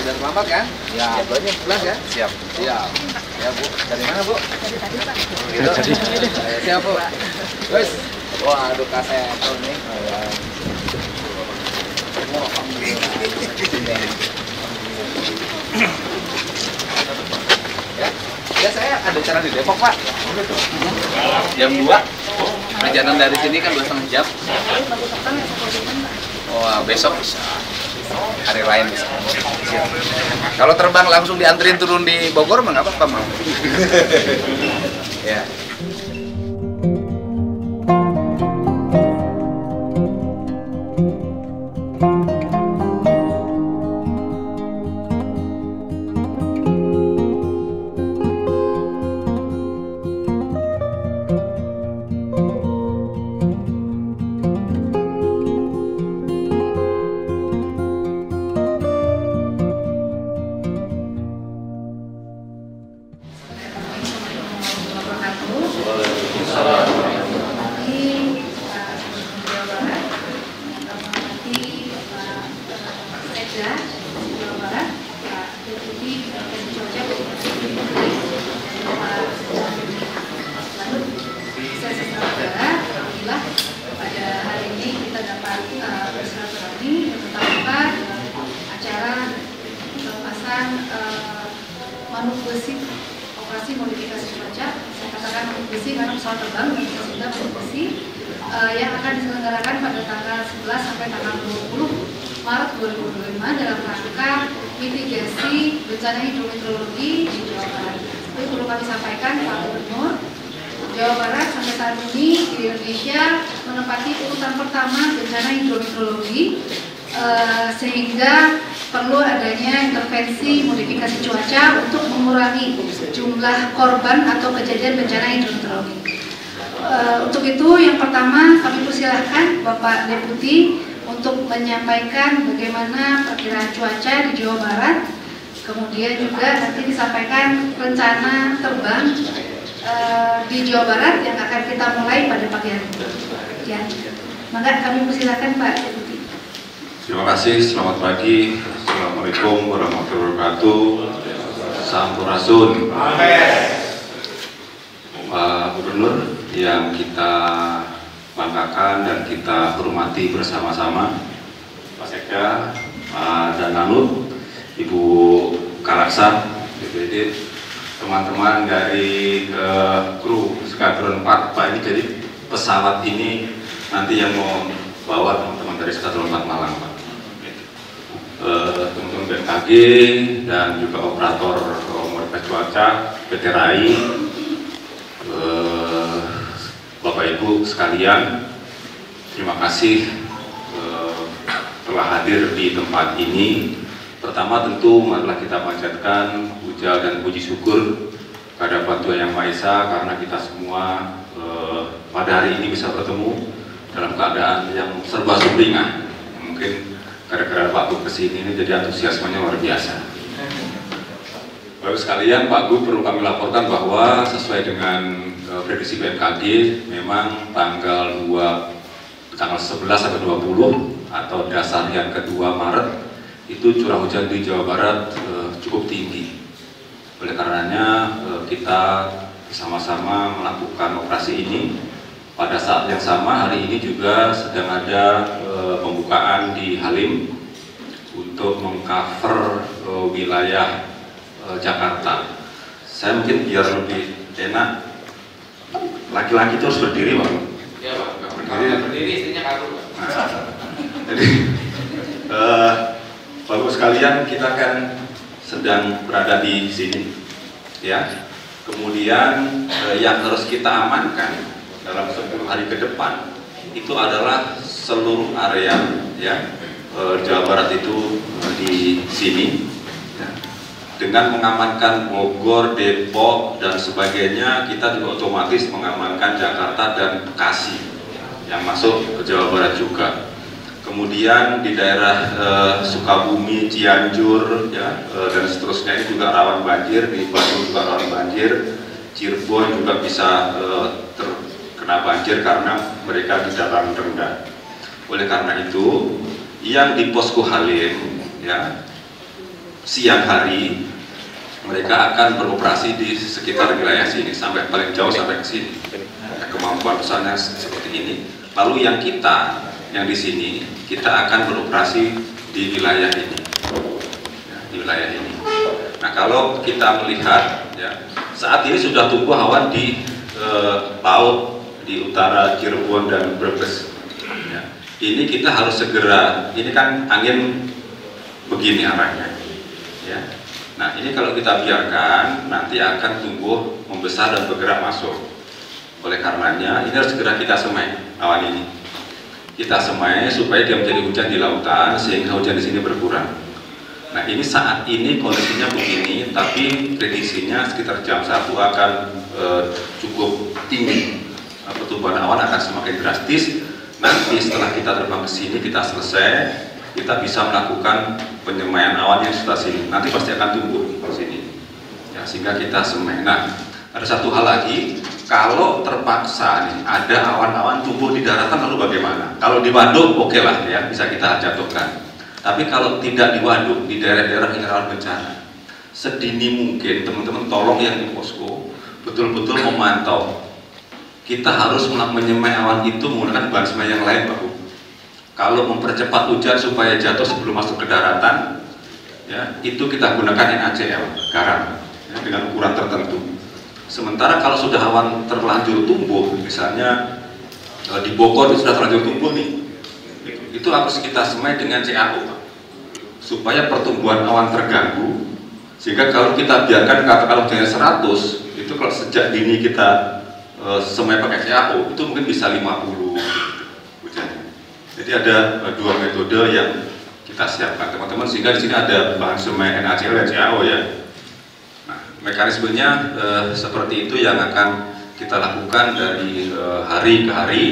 dan selamat kan? Ya, jelas ya? Siap. Siap. Ya Bu, dari mana Bu? Dari tadi Pak. Gitu. Siap Bu. Guys, wah aduh kaset nih. Ya saya ada acara di Depok Pak. Jam 2. Perjalanan dari sini kan 2,5 jam. Wah besok bisa. Hari lain bisa. Kalau terbang langsung dianterin turun di Bogor mah nggak apa-apa mau. Ya. Manuk besi, operasi modifikasi cuaca. Saya katakan manuk besi karena pesawat terbang dan kita sudah manuk besi yang akan diselenggarakan pada tanggal 11 sampai tanggal 20 Maret 2025 dalam rangka mitigasi bencana hidrometeorologi di Jawa Barat. Itu perlu kami sampaikan Pak Gubernur, Jawa Barat sampai saat ini di Indonesia menempati urutan pertama bencana hidrometeorologi, sehingga perlu adanya intervensi modifikasi cuaca untuk mengurangi jumlah korban atau kejadian bencana hidrometeorologi. Untuk itu yang pertama kami persilahkan Bapak Deputi untuk menyampaikan bagaimana perkiraan cuaca di Jawa Barat, kemudian juga nanti disampaikan rencana terbang di Jawa Barat yang akan kita mulai pada pagi hari ini. Ya, maka kami persilahkan Pak Deputi. Terima kasih, selamat pagi. Assalamualaikum warahmatullahi wabarakatuh. Sampurasun. Pak Gubernur yang kita banggakan dan kita hormati bersama-sama, Pak Sekda, Pak Dananut, Ibu Karaksa, DPD, teman-teman dari kru Skadron 4, Pak, ini jadi pesawat ini nanti yang mau bawa teman-teman dari Skadron 4 Malang, Pak. Teman-teman BMKG dan juga operator modifikasi cuaca PT RAI, Bapak Ibu sekalian, terima kasih telah hadir di tempat ini. Pertama tentu marilah kita panjatkan puja dan puji syukur kehadirat Tuhan Yang Maha Esa karena kita semua pada hari ini bisa bertemu dalam keadaan yang serba sumringah. Mungkin gara-gara Pak Gub kesini ini jadi antusiasmenya luar biasa. Bapak sekalian, Pak Gub perlu kami laporkan bahwa sesuai dengan prediksi BMKG, memang tanggal 11 sampai 20 atau dasar yang kedua Maret itu curah hujan di Jawa Barat cukup tinggi. Oleh karenanya kita bersama-sama melakukan operasi ini. Pada saat yang sama hari ini juga sedang ada pembukaan di Halim untuk mengcover wilayah Jakarta. Saya mungkin biar lebih enak, laki-laki itu harus berdiri, Pak. Iya Pak, nggak berdiri istrinya kaku. Jadi Bapak sekalian, kita kan sedang berada di sini, ya. Kemudian yang harus kita amankan dalam 10 hari ke depan itu adalah seluruh area, ya, Jawa Barat itu di sini, ya. Dengan mengamankan Bogor, Depok dan sebagainya, kita juga otomatis mengamankan Jakarta dan Bekasi yang masuk ke Jawa Barat juga. Kemudian di daerah Sukabumi, Cianjur, ya, dan seterusnya ini juga rawan banjir. Di Bandung juga rawan banjir. Cirebon juga bisa terkena banjir karena mereka di dataran rendah. Oleh karena itu, yang di posko Halim, ya, siang hari mereka akan beroperasi di sekitar wilayah sini sampai paling jauh sampai ke sini. Kemampuan pesawatnya seperti ini. Lalu yang di sini kita akan beroperasi di wilayah ini, di wilayah ini. Nah, kalau kita melihat, saat ini sudah tumbuh awan di laut di utara Cirebon dan Brebes. Ini kita harus segera. Ini kan angin begini arahnya. Nah, ini kalau kita biarkan nanti akan tumbuh, membesar dan bergerak masuk. Oleh karenanya ini harus segera kita semai awan ini. Kita semai supaya dia menjadi hujan di lautan sehingga hujan di sini berkurang. Nah, ini saat ini kondisinya begini, tapi prediksinya sekitar jam 1 akan cukup tinggi. Pertumbuhan awan akan semakin drastis. Nanti setelah kita terbang ke sini, kita selesai, kita bisa melakukan penyemaian awan yang sebelah sini. Nanti pasti akan tumbuh di sini, sehingga kita semai. Nah, ada satu hal lagi, kalau terpaksa nih ada awan-awan tumbuh di daratan lalu bagaimana? Kalau di waduk, oke lah bisa kita jatuhkan. Tapi kalau tidak di waduk, di daerah-daerah yang rawan bencana, sedini mungkin teman-teman tolong yang di posko betul-betul memantau. Kita harus menyemai awan itu menggunakan bahan semai yang lain, Pak Bu. Kalau mempercepat hujan supaya jatuh sebelum masuk ke daratan, itu kita gunakan NaCl, garam, dengan ukuran tertentu. Sementara kalau sudah awan terlanjur tumbuh, misalnya di Bogor itu sudah terlanjur tumbuh nih, itu harus kita semai dengan CaO, Pak, supaya pertumbuhan awan terganggu. Sehingga kalau kita biarkan kalau hujannya 100, itu kalau sejak dini kita semai pakai CaO, itu mungkin bisa 50 hujannya. Jadi ada dua metode yang kita siapkan, teman-teman, sehingga di sini ada bahan semai NaCl dan CaO ya. Nah, mekanismenya seperti itu yang akan kita lakukan dari hari ke hari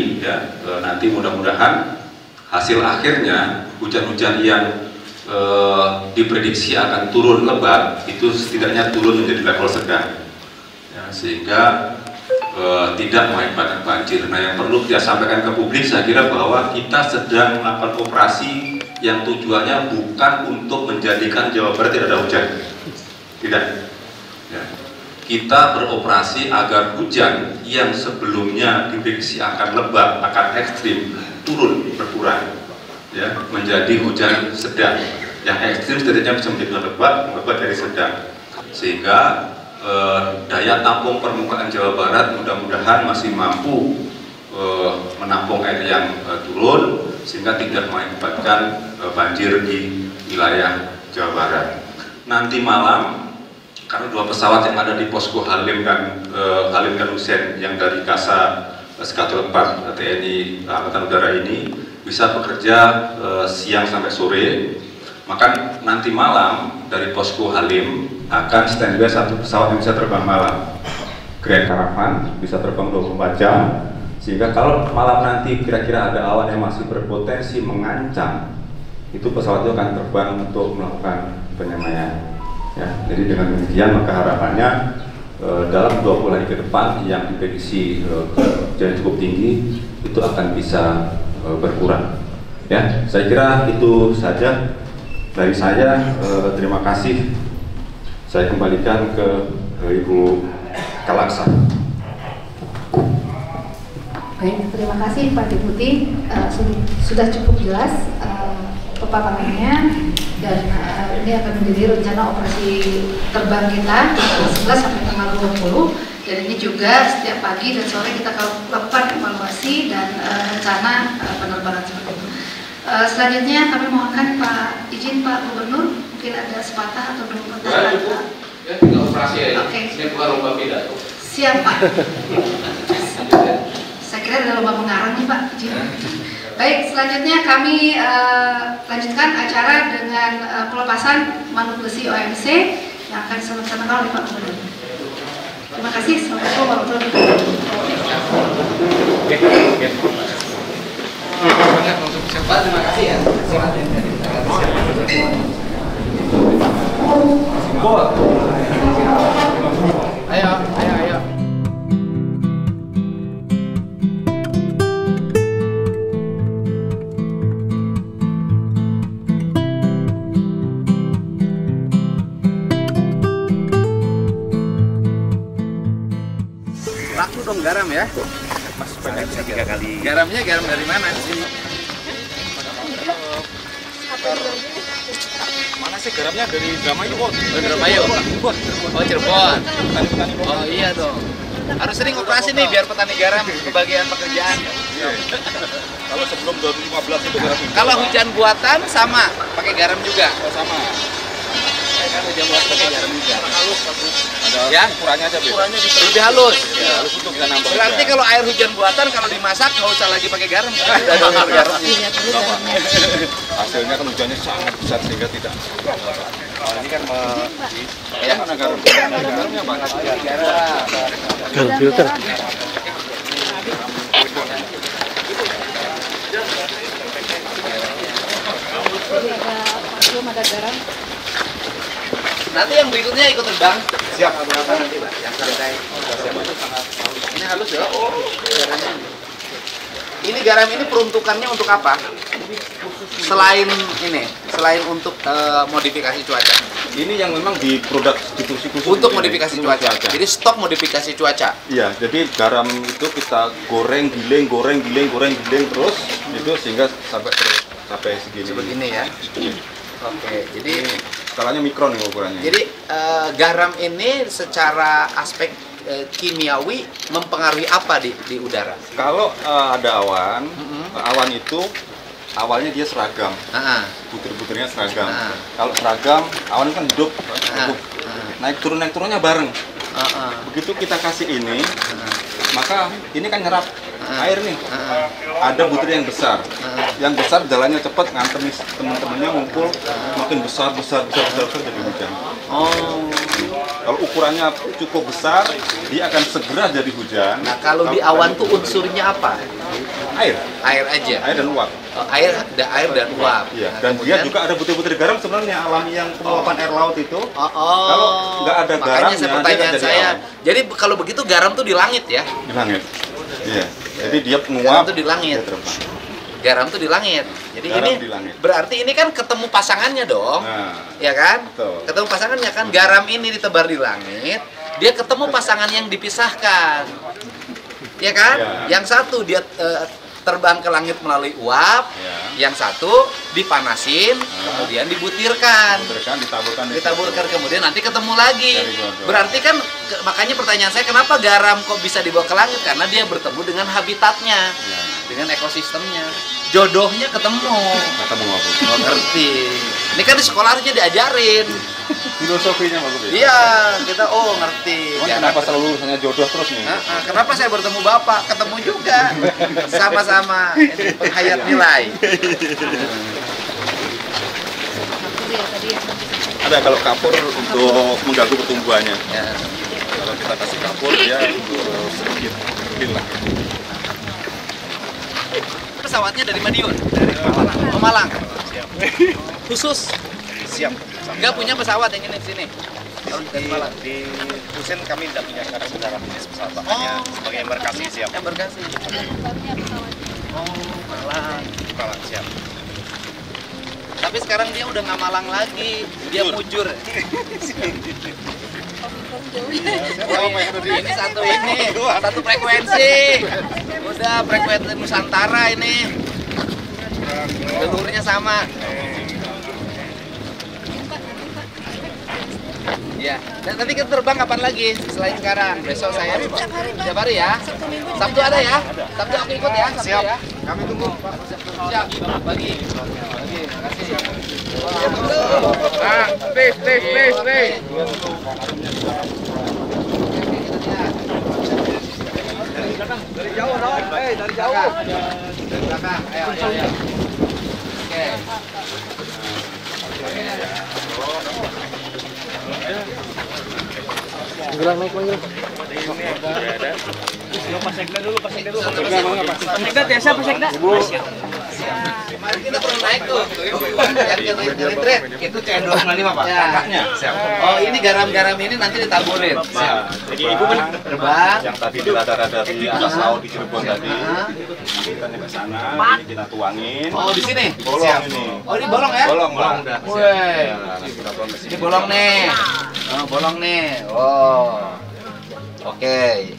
nanti mudah-mudahan hasil akhirnya hujan-hujan yang diprediksi akan turun lebat itu setidaknya turun menjadi level sedang, sehingga tidak mengakibatkan banjir. Nah, yang perlu kita sampaikan ke publik, saya kira bahwa kita sedang melakukan operasi yang tujuannya bukan untuk menjadikan Jawa Barat tidak ada hujan, tidak. Kita beroperasi agar hujan yang sebelumnya diprediksi akan lebat, akan ekstrim, turun, berkurang, menjadi hujan sedang. Yang ekstrim setidaknya bisa menjadi lebat dari sedang, sehingga daya tampung permukaan Jawa Barat mudah-mudahan masih mampu menampung air yang turun sehingga tidak mengakibatkan banjir di wilayah Jawa Barat. Nanti malam, karena dua pesawat yang ada di posko Halim dan Hussein yang dari Kasa Eskadron 4 TNI Angkatan Udara ini bisa bekerja siang sampai sore. Maka nanti malam dari posko Halim akan standby satu pesawat yang bisa terbang malam, Grand Caravan, bisa terbang 24 jam, sehingga kalau malam nanti kira-kira ada awan yang masih berpotensi mengancam, itu pesawat itu akan terbang untuk melakukan penyemaian. Jadi dengan demikian maka harapannya dalam 20 hari ke depan yang diprediksi hujan cukup tinggi itu akan bisa berkurang. Saya kira itu saja dari saya. Terima kasih. Saya kembalikan ke Ibu Kalaksa. Baik, terima kasih Pak Deputi. Sudah cukup jelas pemaparannya, dan ini akan menjadi rencana operasi terbang kita tanggal 11 sampai tanggal 20, dan ini juga setiap pagi dan sore kita lakukan evaluasi dan rencana penerbangan seperti itu. Selanjutnya kami mohonkan izin Pak Gubernur, mungkin ada sepatah atau dua pertanyaan. Tinggal operasi ya. Oke. Ini bukan lomba pidato. Siap Pak. Saya kira ada lomba mengarang nih Pak. Izin. Baik, selanjutnya kami lanjutkan acara dengan pelepasan manut besi OMC yang akan dilaksanakan oleh Pak Gubernur. Terima kasih. Assalamualaikum warahmatullahi wabarakatuh. Pak, terima kasih ya. Ayo. dong garam ya. Mas banyak 3 kali. Garamnya garam dari mana? Mana sih garamnya dari Indramayu kok? Indramayu. Oh Cirebon. Oh iya dong. Harus sering operasi nih biar petani garam kebagian pekerjaan. Kalau sebelum 2015 itu garam. Kalau hujan buatan sama, pakai garam juga. Oh, sama. Kan hujan buatan pakai garam juga. Halus ada Ya? ukurannya aja beda. Ukurannya lebih halus. Ya, halus itu bisa nambah. Berarti kalau air hujan buatan kalau dimasak nggak usah lagi pakai garam. Udah ada garamnya. Hasilnya kan hujannya sangat besar sehingga tidak. Ini kan Ya. mana garam? Garamnya banyak. Garam filter. Jadi ada parfum, ada garam. Nanti yang berikutnya ikut terbang. Siap. Nanti Pak, yang santai. Ini halus ya. Oh, garamnya. Ini garam ini peruntukannya untuk apa? Selain ini, selain untuk modifikasi cuaca. Ini yang memang di produk distribusi khusus Untuk ini, modifikasi untuk cuaca. Jadi stok modifikasi cuaca. Iya, jadi garam itu kita goreng, giling terus itu sehingga sampai segini. Begini ya. Oke, jadi Skalanya mikron nih ukurannya. jadi garam ini secara aspek kimiawi mempengaruhi apa di udara? Kalau ada awan, Mm-mm. awan itu awalnya dia seragam, Ah, butir-butirnya seragam. Ah. Kalau seragam, awan kan hidup, ah, naik turunnya bareng. ah, ah, Begitu kita kasih ini, ah, maka ini kan nyerap air nih. ah, Ada butir yang besar, ah. yang besar jalannya cepat, nganter nih teman-temannya ngumpul, makin besar jadi hujan. Oh. Kalau ukurannya cukup besar, dia akan segera jadi hujan. Nah, kalau di awan tuh unsurnya apa? Air, Air aja. air dan uap. Oh, air dan uap. Iya, Nah, dan dia kemudian- juga ada butir-butir garam sebenarnya alami yang penguapan air laut itu. Oh, Kalau nggak ada makanya garamnya, dia pertanyaan akan jadi saya. awan. Jadi kalau begitu garam tuh di langit ya? Di langit. Iya. Jadi dia Garam penguap. tuh di langit. Dia terbang. Garam tuh di langit. Jadi Garam ini di langit. berarti ini kan ketemu pasangannya dong. Nah, Ya kan? betul. Ketemu pasangannya kan garam ini ditebar di langit, dia ketemu pasangan yang dipisahkan. Ya kan? Ya. Yang satu dia terbang ke langit melalui uap, Ya. yang satu dipanasin, kemudian dibutirkan. Ditaburkan kemudian nanti ketemu lagi. Dari jodoh. Berarti kan makanya pertanyaan saya kenapa garam kok bisa dibawa ke langit karena dia bertemu dengan habitatnya, Ya. dengan ekosistemnya. Jodohnya ketemu. Kata mau apa? Oh, ngerti. Ini kan di sekolah harusnya diajarin. Filosofinya bagus ya. Iya, kita ngerti. Cuman Jangan- kenapa selalu urusannya jodoh terus nih? Kenapa saya bertemu Bapak? Ketemu juga. Sama-sama ini penghayat nilai. Itu ya tadi ya. Ada kalau kapur untuk mengganggu pertumbuhannya. Ya. Kalau kita kasih kapur dia sedikit hilang. Pesawatnya dari Madiun? Dari Malang. Oh, Malang. Siap. Khusus Siap. nggak punya pesawat yang ini di sini. Dari Malang. Di Kusen kami tidak punya karena secara bisnis pesawat Oh. sebagai embarkasi siap. Embarkasi. Oh, Malang. Malang siap. Tapi sekarang dia udah nggak Malang lagi. Dia mujur. Ini satu frekuensi. Udah frekuensi Nusantara ini. Leluhurnya sama. Ya, dan nanti kita terbang kapan lagi selain sekarang? Besok saya tiap hari ya. Sabtu ada ya? Sabtu aku ikut ya. Sabtu Siap. ya. Kami tunggu. Siap. Bagi. Makasih. Ah, please. Dari jauh dong. Dari jauh. Dari belakang. Ayo. Oke. Bilang naik lagi. Sekda biasa Pak Sekda. Kemarin kita pernah naik tuh. Yang retreat. Itu C255 Pak. Kakaknya. Oh, ini garam-garam ini nanti ditaburin. Jadi ibu kan Terbang. yang tadi di rada-rada di atas laut di Cirebon tadi. Kita ke sana, ini kita tuangin. Oh, di sini. Bolong ini. Oh, ini bolong ya? Bolong. Woi. Nanti kita tuang ke sini. Ini bolong nih. Oh, bolong nih. Oh. Oke.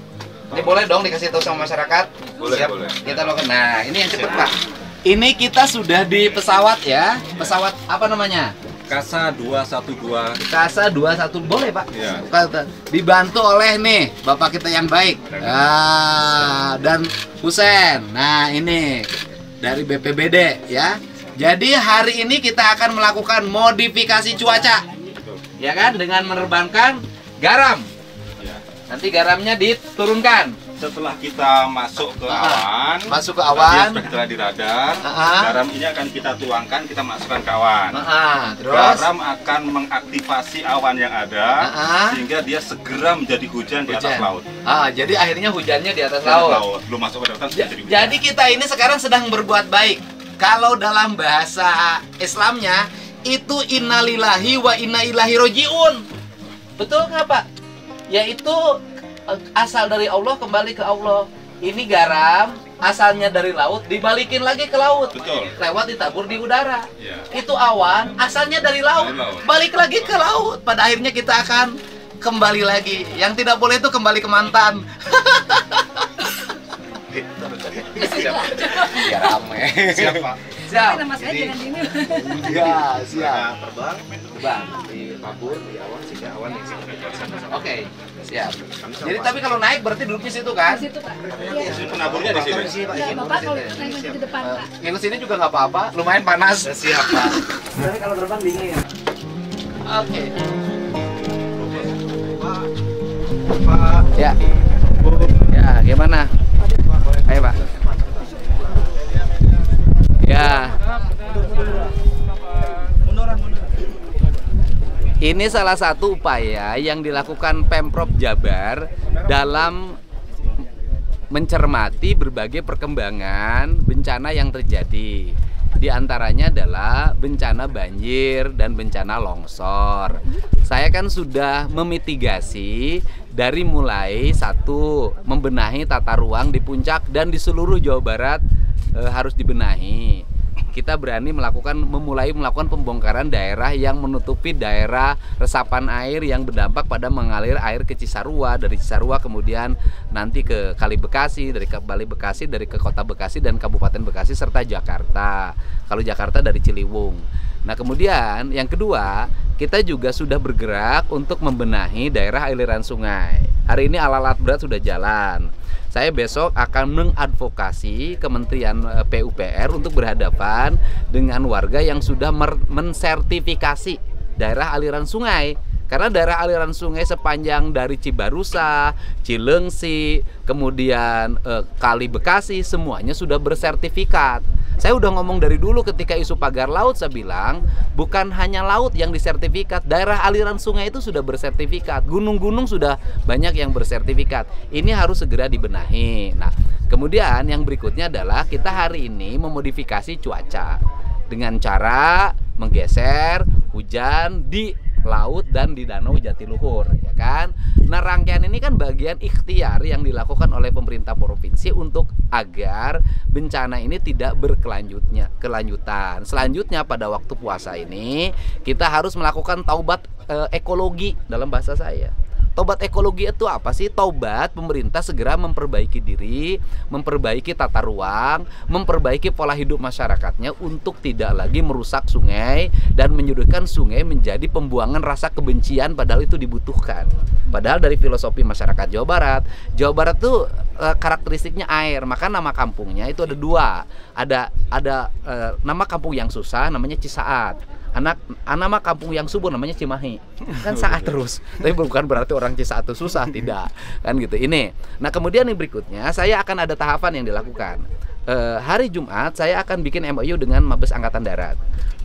Ini boleh dong dikasih tahu sama masyarakat? Boleh, Siap. boleh. Kita lakukan. Nah, ini yang cepet Pak. Ini kita sudah di pesawat ya. Pesawat apa namanya? Kasa 212. Kasa 21 boleh Pak? Iya. Dibantu oleh nih Bapak kita yang baik. Dan Husen. Nah, ini dari BPBD ya. Jadi hari ini kita akan melakukan modifikasi cuaca. Ya kan, dengan menerbangkan garam. Ya. Nanti garamnya diturunkan. Setelah kita masuk ke awan, Masuk ke awan. tadi setelah di radar, Ah. garam ini akan kita tuangkan, kita masukkan ke awan. Terus Garam akan mengaktifasi awan yang ada, Ah. sehingga dia segera menjadi hujan di atas hujan. laut. Jadi akhirnya hujannya di atas Di atas laut. Belum masuk ke daratan sudah jadi hujan. Jadi kita ini sekarang sedang berbuat baik. Kalau dalam bahasa Islamnya itu innalillahi wa inna ilaihi rojiun. Betul nggak Pak? Yaitu asal dari Allah kembali ke Allah. Ini garam asalnya dari laut dibalikin lagi ke laut. Betul. Lewat ditabur di udara. Ya. Itu awan asalnya dari laut, Dari laut. balik lagi ke laut. Pada akhirnya kita akan kembali lagi. Yang tidak boleh itu kembali ke mantan. Ya rame. Siap, Pak. Siap. Nama saya jangan ini. Ya, siap. Terbang, Terbang di tabur di awan sehingga awan yang Oke, siap. Jadi tapi kalau naik berarti duduknya situ kan? Di situ Pak. Iya. penaburnya di sini. Ya, Bapak kalau naik di depan Pak. Yang sini juga nggak apa-apa, lumayan panas. Siap Pak. Tapi kalau terbang dingin. Oke. Pak. Ya. Ya, gimana? Ayo Pak. Ya. Ini salah satu upaya yang dilakukan Pemprov Jabar dalam mencermati berbagai perkembangan bencana yang terjadi. Di antaranya adalah bencana banjir dan bencana longsor. Saya kan sudah memitigasi dari mulai satu, membenahi tata ruang di puncak dan di seluruh Jawa Barat harus dibenahi. Kita berani memulai melakukan pembongkaran daerah yang menutupi daerah resapan air yang berdampak pada mengalir air ke Cisarua, dari Cisarua kemudian nanti ke Kali Bekasi, dari Kali Bekasi dari ke Kota Bekasi dan Kabupaten Bekasi serta Jakarta. Kalau Jakarta dari Ciliwung. Nah, kemudian yang kedua, kita juga sudah bergerak untuk membenahi daerah aliran sungai. Hari ini alat-alat berat sudah jalan. Saya besok akan mengadvokasi Kementerian PUPR untuk berhadapan dengan warga yang sudah mensertifikasi daerah aliran sungai. Karena daerah aliran sungai sepanjang dari Cibarusa, Cilengsi, kemudian Kali Bekasi, semuanya sudah bersertifikat. Saya udah ngomong dari dulu ketika isu pagar laut, saya bilang bukan hanya laut yang disertifikat, daerah aliran sungai itu sudah bersertifikat, gunung-gunung sudah banyak yang bersertifikat. Ini harus segera dibenahi. Nah, kemudian yang berikutnya adalah kita hari ini memodifikasi cuaca dengan cara menggeser hujan di laut dan di danau Jatiluhur, ya kan? Nah, rangkaian ini kan bagian ikhtiar yang dilakukan oleh pemerintah provinsi untuk agar bencana ini tidak berkelanjutan. Selanjutnya pada waktu puasa ini kita harus melakukan taubat ekologi dalam bahasa saya. Taubat ekologi itu apa sih? Taubat pemerintah segera memperbaiki diri, memperbaiki tata ruang, memperbaiki pola hidup masyarakatnya untuk tidak lagi merusak sungai dan menyudutkan sungai menjadi pembuangan rasa kebencian, padahal itu dibutuhkan. Padahal dari filosofi masyarakat Jawa Barat tuh karakteristiknya air, maka nama kampungnya itu ada dua. Ada nama kampung yang susah namanya Cisaat. Nama kampung yang subur namanya Cimahi. Kan saat terus. Tapi bukan berarti orang Cisaat itu susah, tidak. Kan gitu. Ini. Nah, kemudian yang berikutnya saya akan ada tahapan yang dilakukan. Hari Jumat saya akan bikin MOU dengan Mabes Angkatan Darat.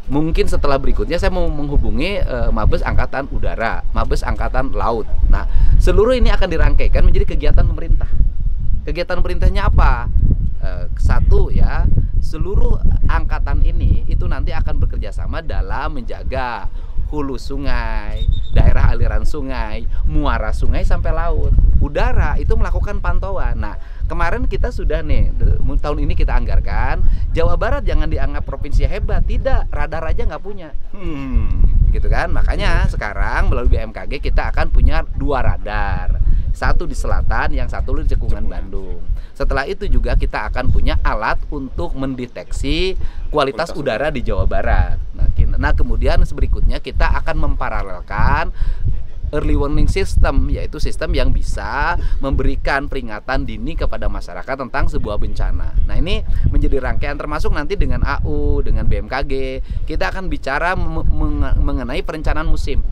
Mungkin setelah berikutnya saya mau menghubungi Mabes Angkatan Udara, Mabes Angkatan Laut. Nah, seluruh ini akan dirangkaikan menjadi kegiatan pemerintah. Kegiatan pemerintahnya apa? Satu ya, seluruh angkatan ini itu nanti akan bekerja sama dalam menjaga hulu sungai, daerah aliran sungai, muara sungai sampai laut. Udara itu melakukan pantauan. Nah, kemarin kita sudah nih, tahun ini kita anggarkan, Jawa Barat jangan dianggap provinsi hebat, tidak, radar aja nggak punya. Gitu kan, makanya sekarang melalui BMKG kita akan punya 2 radar. satu di selatan, yang satu di Cekungan Bandung. Setelah itu juga kita akan punya alat untuk mendeteksi kualitas udara di Jawa Barat. Nah, kemudian berikutnya kita akan memparalelkan early warning system, yaitu sistem yang bisa memberikan peringatan dini kepada masyarakat tentang sebuah bencana. Nah, ini menjadi rangkaian, termasuk nanti dengan AU, dengan BMKG, kita akan bicara mengenai perencanaan musim.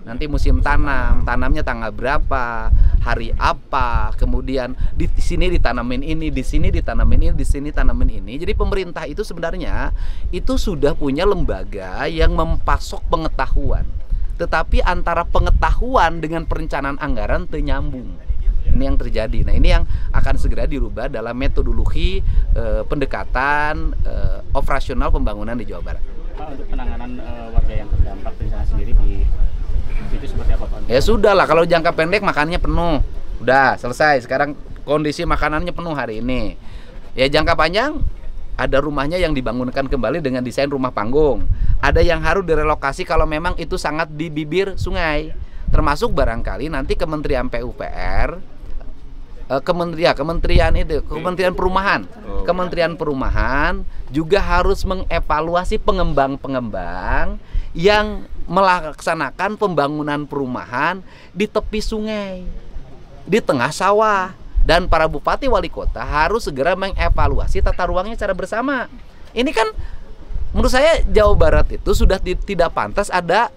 Nanti musim tanamnya tanggal berapa, hari apa, kemudian di sini ditanamin ini, di sini ditanamin ini, di sini tanamin ini. Jadi pemerintah itu sebenarnya itu sudah punya lembaga yang mempasok pengetahuan. Tetapi antara pengetahuan dengan perencanaan anggaran ternyambung. Ini yang terjadi. Nah, ini yang akan segera dirubah dalam metodologi pendekatan operasional pembangunan di Jawa Barat. Pak, untuk penanganan warga yang terdampak bencana sendiri itu seperti apa, Pak? Ya sudah lah, kalau jangka pendek makanannya penuh, udah selesai. Sekarang kondisi makanannya penuh hari ini. Ya jangka panjang, ada rumahnya yang dibangunkan kembali dengan desain rumah panggung. Ada yang harus direlokasi kalau memang itu sangat di bibir sungai. Termasuk barangkali nanti Kementerian PUPR, Kementerian Perumahan. Kementerian Perumahan juga harus mengevaluasi pengembang-pengembang yang melaksanakan pembangunan perumahan di tepi sungai, di tengah sawah. Dan para bupati wali kota harus segera mengevaluasi tata ruangnya secara bersama. Ini kan menurut saya Jawa Barat itu sudah tidak pantas ada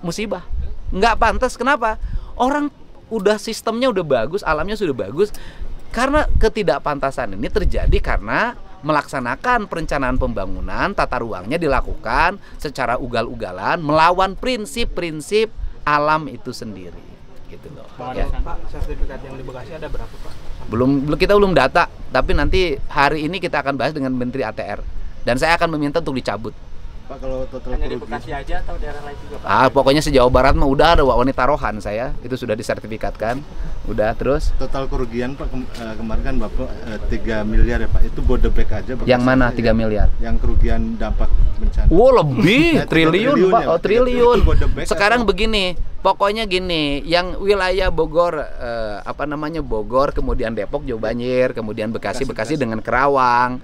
musibah. Nggak pantas, kenapa? Orang udah sistemnya udah bagus, alamnya sudah bagus. Karena ketidakpantasan ini terjadi karena melaksanakan perencanaan pembangunan, tata ruangnya dilakukan secara ugal-ugalan, melawan prinsip-prinsip alam itu sendiri, gitu loh. Ya. Pak, sertifikat yang di Bekasi ada berapa, Pak? Kita belum data, tapi nanti hari ini kita akan bahas dengan Menteri ATR, dan saya akan meminta untuk dicabut. Pak, kalau total Hanya di Bekasi aja atau daerah lain juga, Pak? Pokoknya se-Jawa Barat mah udah ada wanita rohan saya, itu sudah disertifikatkan. Udah, terus total kerugian Pak kemarin kan Bapak 3 miliar ya Pak. Itu Bodebek aja Bekasi. yang mana 3 miliar? Yang kerugian dampak bencana. Lebih triliun Pak, ya, triliun. Bodebek Sekarang atau? begini, pokoknya gini, yang wilayah Bogor, Bogor, kemudian Depok jauh banjir, kemudian Bekasi dengan Kerawang.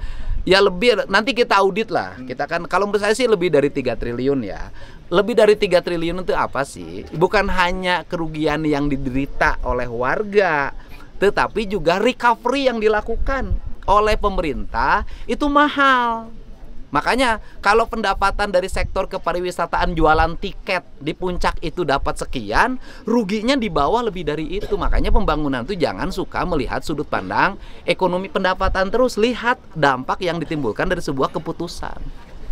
Ya lebih, nanti kita audit lah. Kita kan, kalau menurut saya sih lebih dari 3 triliun ya. Lebih dari 3 triliun itu apa sih? Bukan hanya kerugian yang diderita oleh warga, tetapi juga recovery yang dilakukan oleh pemerintah itu mahal. Makanya kalau pendapatan dari sektor kepariwisataan jualan tiket di puncak itu dapat sekian, ruginya di bawah lebih dari itu. Makanya pembangunan itu jangan suka melihat sudut pandang ekonomi pendapatan, terus lihat dampak yang ditimbulkan dari sebuah keputusan.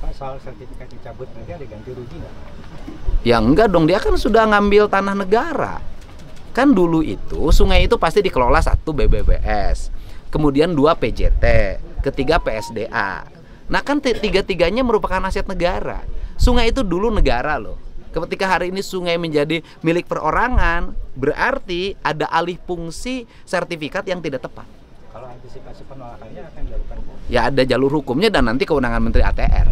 Pak, soal sertifikat dicabut nanti ada ganti rugi nggak? Ya enggak dong, dia kan sudah ngambil tanah negara. Kan dulu itu sungai itu pasti dikelola 1 BBWS, kemudian 2 PJT, ketiga PSDA. Nah kan tiga-tiganya merupakan aset negara. Sungai itu dulu negara loh. Ketika hari ini sungai menjadi milik perorangan, berarti ada alih fungsi sertifikat yang tidak tepat. Kalau antisipasi penolakannya akan dilakukan? Ya ada jalur hukumnya dan nanti kewenangan Menteri ATR.